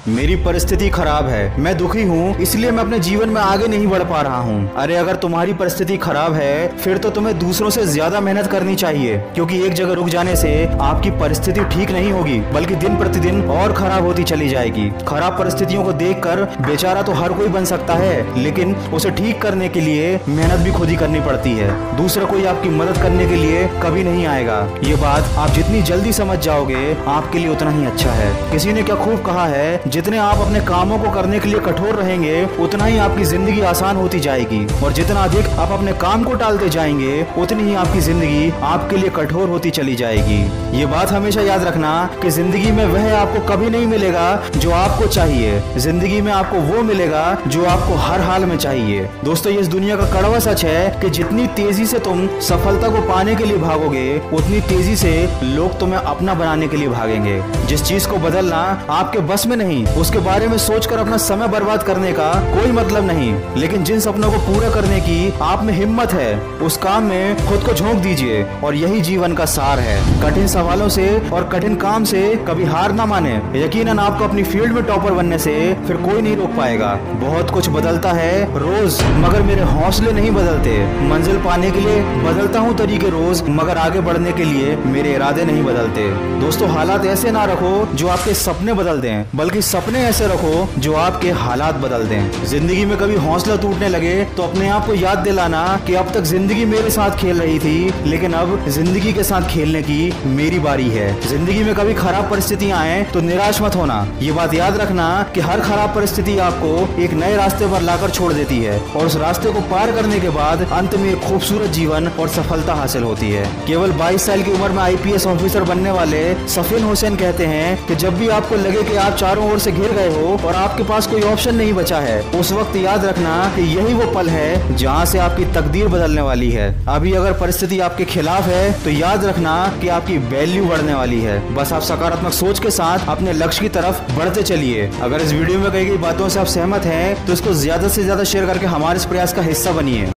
मेरी परिस्थिति खराब है, मैं दुखी हूँ, इसलिए मैं अपने जीवन में आगे नहीं बढ़ पा रहा हूँ। अरे अगर तुम्हारी परिस्थिति खराब है फिर तो तुम्हें दूसरों से ज्यादा मेहनत करनी चाहिए, क्योंकि एक जगह रुक जाने से आपकी परिस्थिति ठीक नहीं होगी बल्कि दिन प्रतिदिन और खराब होती चली जाएगी। खराब परिस्थितियों को देखकर बेचारा तो हर कोई बन सकता है, लेकिन उसे ठीक करने के लिए मेहनत भी खुद ही करनी पड़ती है। दूसरा कोई आपकी मदद करने के लिए कभी नहीं आएगा। ये बात आप जितनी जल्दी समझ जाओगे आपके लिए उतना ही अच्छा है। किसी ने क्या खूब कहा है, जितने आप अपने कामों को करने के लिए कठोर रहेंगे उतना ही आपकी जिंदगी आसान होती जाएगी, और जितना अधिक आप अपने काम को टालते जाएंगे उतनी ही आपकी जिंदगी आपके लिए कठोर होती चली जाएगी। ये बात हमेशा याद रखना कि जिंदगी में वह आपको कभी नहीं मिलेगा जो आपको चाहिए, जिंदगी में आपको वो मिलेगा जो आपको हर हाल में चाहिए। दोस्तों, ये इस दुनिया का कड़वा सच है कि जितनी तेजी से तुम सफलता को पाने के लिए भागोगे उतनी तेजी से लोग तुम्हें अपना बनाने के लिए भागेंगे। जिस चीज को बदलना आपके बस में नहीं, उसके बारे में सोचकर अपना समय बर्बाद करने का कोई मतलब नहीं, लेकिन जिन सपनों को पूरा करने की आप में हिम्मत है उस काम में खुद को झोंक दीजिए, और यही जीवन का सार है। कठिन सवालों से और कठिन काम से कभी हार ना माने। यकीनन आपको अपनी फील्ड में टॉपर बनने से फिर कोई नहीं रोक पाएगा। बहुत कुछ बदलता है रोज, मगर मेरे हौसले नहीं बदलते। मंजिल पाने के लिए बदलता हूँ तरीके रोज, मगर आगे बढ़ने के लिए मेरे इरादे नहीं बदलते। दोस्तों, हालात ऐसे ना रखो जो आपके सपने बदल दें, बल्कि सपने ऐसे रखो जो आपके हालात बदल दें। जिंदगी में कभी हौसला टूटने लगे तो अपने आप को याद दिलाना कि अब तक जिंदगी मेरे साथ खेल रही थी, लेकिन अब जिंदगी के साथ खेलने की मेरी बारी है। जिंदगी में कभी खराब परिस्थितियां आए तो निराश मत होना। ये बात याद रखना कि हर खराब परिस्थिति आपको एक नए रास्ते पर लाकर छोड़ देती है, और उस रास्ते को पार करने के बाद अंत में एक खूबसूरत जीवन और सफलता हासिल होती है। केवल 22 साल की उम्र में IPS ऑफिसर बनने वाले सफीन हुसैन कहते हैं कि जब भी आपको लगे कि आप चारों ओर से घिर गए हो और आपके पास कोई ऑप्शन नहीं बचा है, उस वक्त याद रखना कि यही वो पल है जहां से आपकी तकदीर बदलने वाली है। अभी अगर परिस्थिति आपके खिलाफ है तो याद रखना कि आपकी वैल्यू बढ़ने वाली है। बस आप सकारात्मक सोच के साथ अपने लक्ष्य की तरफ बढ़ते चलिए। अगर इस वीडियो में कही गई बातों से आप सहमत हैं तो इसको ज्यादा से ज्यादा शेयर करके हमारे इस प्रयास का हिस्सा बनिए।